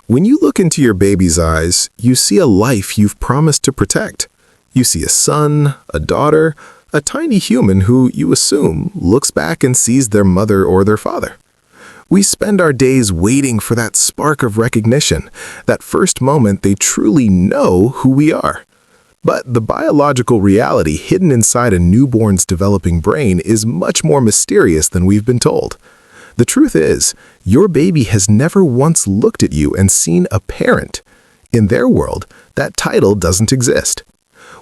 When you look into your baby's eyes, you see a life you've promised to protect. You see a son, a daughter, a tiny human who, you assume, looks back and sees their mother or their father. We spend our days waiting for that spark of recognition, that first moment they truly know who we are. But the biological reality hidden inside a newborn's developing brain is much more mysterious than we've been told. The truth is, your baby has never once looked at you and seen a parent. In their world, that title doesn't exist.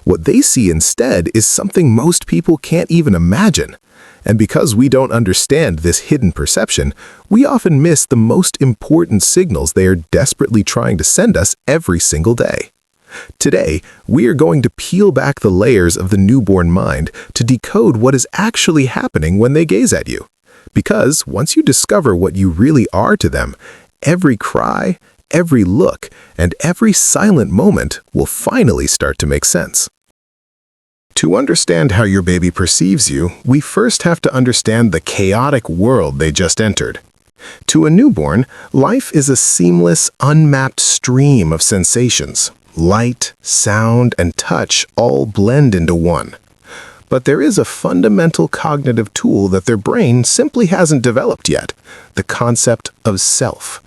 What they see instead is something most people can't even imagine. And because we don't understand this hidden perception, we often miss the most important signals they are desperately trying to send us every single day. Today, we are going to peel back the layers of the newborn mind to decode what is actually happening when they gaze at you. Because once you discover what you really are to them, every cry, every look, and every silent moment will finally start to make sense. To understand how your baby perceives you, we first have to understand the chaotic world they just entered. To a newborn, life is a seamless, unmapped stream of sensations. Light, sound, and touch all blend into one. But there is a fundamental cognitive tool that their brain simply hasn't developed yet, the concept of self.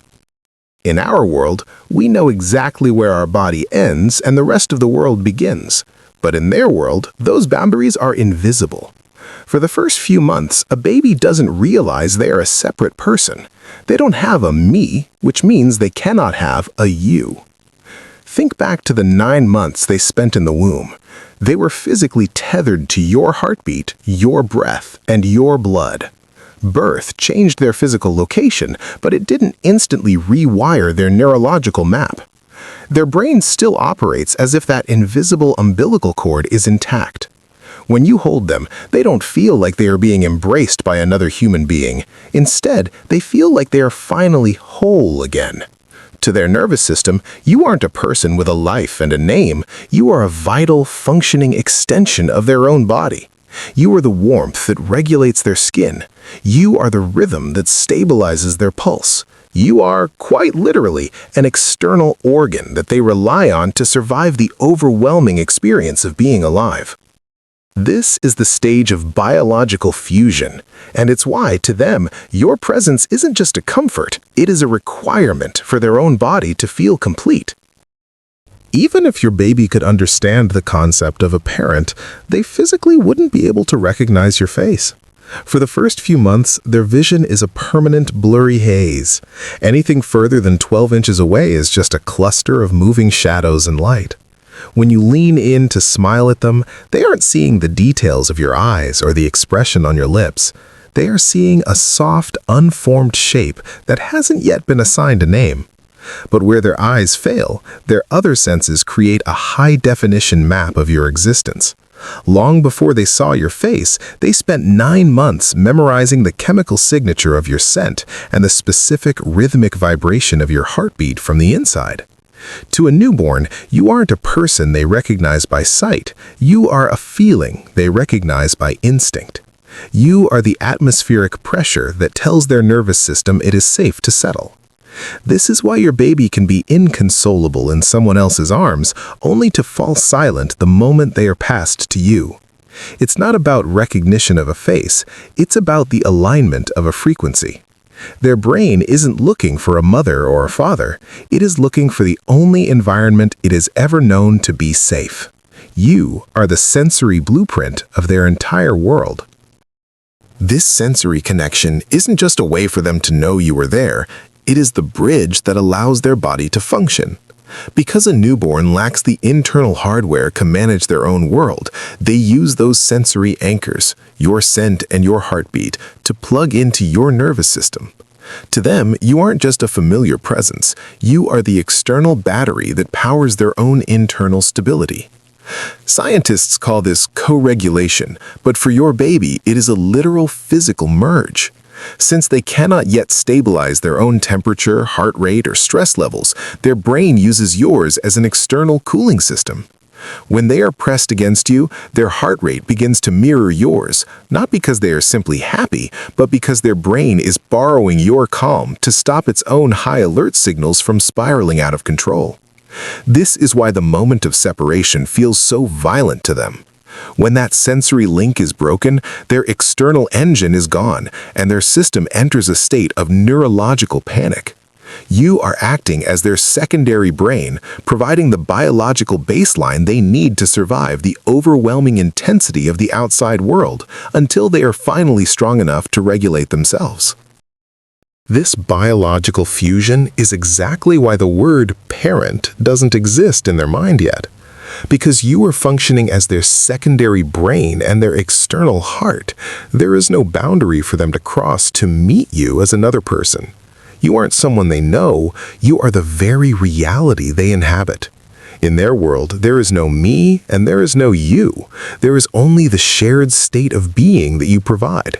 In our world, we know exactly where our body ends and the rest of the world begins. But in their world, those boundaries are invisible. For the first few months, a baby doesn't realize they are a separate person. They don't have a me, which means they cannot have a you. Think back to the 9 months they spent in the womb. They were physically tethered to your heartbeat, your breath, and your blood. Birth changed their physical location, but it didn't instantly rewire their neurological map. Their brain still operates as if that invisible umbilical cord is intact. When you hold them, they don't feel like they are being embraced by another human being. Instead, they feel like they are finally whole again. To their nervous system, you aren't a person with a life and a name. You are a vital, functioning extension of their own body. You are the warmth that regulates their skin. You are the rhythm that stabilizes their pulse. You are, quite literally, an external organ that they rely on to survive the overwhelming experience of being alive. This is the stage of biological fusion, and it's why, to them, your presence isn't just a comfort, it is a requirement for their own body to feel complete. Even if your baby could understand the concept of a parent, they physically wouldn't be able to recognize your face. For the first few months, their vision is a permanent blurry haze. Anything further than 12 inches away is just a cluster of moving shadows and light. When you lean in to smile at them, they aren't seeing the details of your eyes or the expression on your lips. They are seeing a soft, unformed shape that hasn't yet been assigned a name. But where their eyes fail, their other senses create a high-definition map of your existence. Long before they saw your face, they spent 9 months memorizing the chemical signature of your scent and the specific rhythmic vibration of your heartbeat from the inside. To a newborn, you aren't a person they recognize by sight. You are a feeling they recognize by instinct. You are the atmospheric pressure that tells their nervous system it is safe to settle. This is why your baby can be inconsolable in someone else's arms, only to fall silent the moment they are passed to you. It's not about recognition of a face, it's about the alignment of a frequency. Their brain isn't looking for a mother or a father, it is looking for the only environment it has ever known to be safe. You are the sensory blueprint of their entire world. This sensory connection isn't just a way for them to know you are there, it is the bridge that allows their body to function. Because a newborn lacks the internal hardware to manage their own world, they use those sensory anchors, your scent and your heartbeat, to plug into your nervous system. To them, you aren't just a familiar presence, you are the external battery that powers their own internal stability. Scientists call this co-regulation, but for your baby, it is a literal physical merge. Since they cannot yet stabilize their own temperature, heart rate, or stress levels, their brain uses yours as an external cooling system. When they are pressed against you, their heart rate begins to mirror yours, not because they are simply happy, but because their brain is borrowing your calm to stop its own high alert signals from spiraling out of control. This is why the moment of separation feels so violent to them. When that sensory link is broken, their external engine is gone, and their system enters a state of neurological panic. You are acting as their secondary brain, providing the biological baseline they need to survive the overwhelming intensity of the outside world until they are finally strong enough to regulate themselves. This biological fusion is exactly why the word parent doesn't exist in their mind yet. Because you are functioning as their secondary brain and their external heart, there is no boundary for them to cross to meet you as another person. You aren't someone they know, you are the very reality they inhabit. In their world, there is no me and there is no you. There is only the shared state of being that you provide.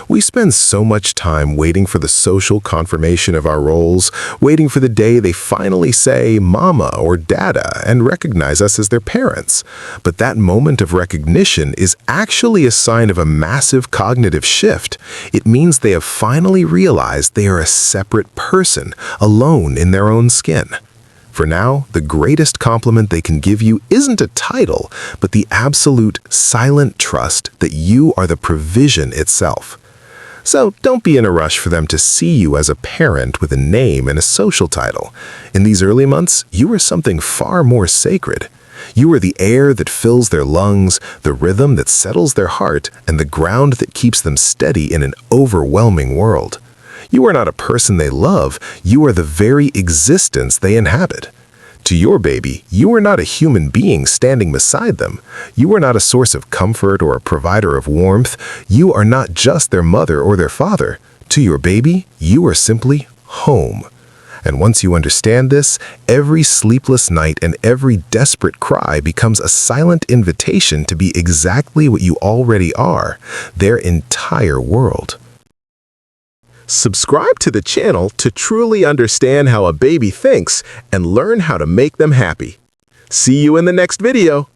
We spend so much time waiting for the social confirmation of our roles, waiting for the day they finally say mama or dada and recognize us as their parents. But that moment of recognition is actually a sign of a massive cognitive shift. It means they have finally realized they are a separate person, alone in their own skin. For now, the greatest compliment they can give you isn't a title, but the absolute, silent trust that you are the provision itself. So don't be in a rush for them to see you as a parent with a name and a social title. In these early months, you are something far more sacred. You are the air that fills their lungs, the rhythm that settles their heart, and the ground that keeps them steady in an overwhelming world. You are not a person they love, you are the very existence they inhabit. To your baby, you are not a human being standing beside them. You are not a source of comfort or a provider of warmth. You are not just their mother or their father. To your baby, you are simply home. And once you understand this, every sleepless night and every desperate cry becomes a silent invitation to be exactly what you already are, their entire world. Subscribe to the channel to truly understand how a baby thinks and learn how to make them happy. See you in the next video.